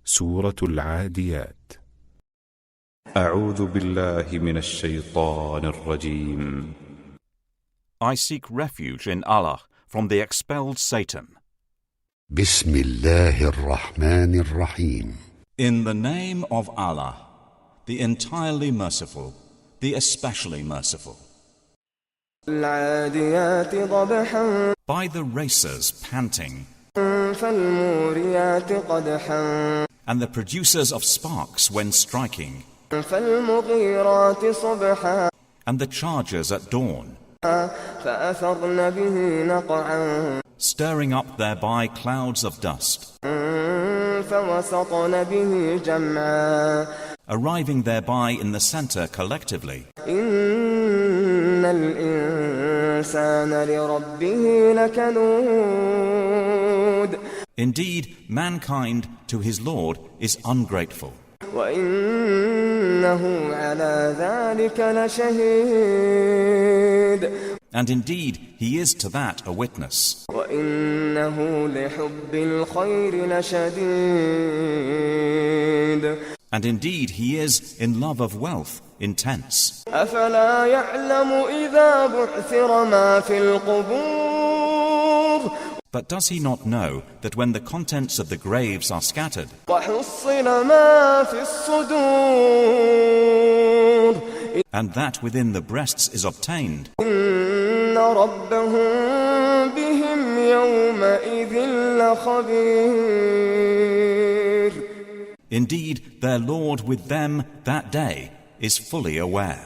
سورة العاديات. أعوذ بالله من الشيطان الرجيم. I seek refuge in Allah from the expelled Satan. بسم الله الرحمن الرحيم. In the name of Allah, the entirely merciful, the especially merciful. العاديات ضبحا By the racers panting, فالموريات قدحا and the producers of sparks when striking, فالمغيرات صبحا and the chargers at dawn, فأثرن به نقعا stirring up thereby clouds of dust, فوسطن به جمعا arriving thereby in the center collectively. إن الإنسان لربه لكنود Indeed, mankind to his Lord is ungrateful, وإنه على ذلك لشهيد and indeed he is to that a witness, وإنه لحب الخير لشديد and indeed he is in love of wealth intense. أفلا يعلم إذا بعثر ما في القبور But does he not know that when the contents of the graves are scattered, وحصل ما في الصدور and that within the breasts is obtained, إن ربهم بهم يومئذ لخبير indeed their Lord with them that day is fully aware.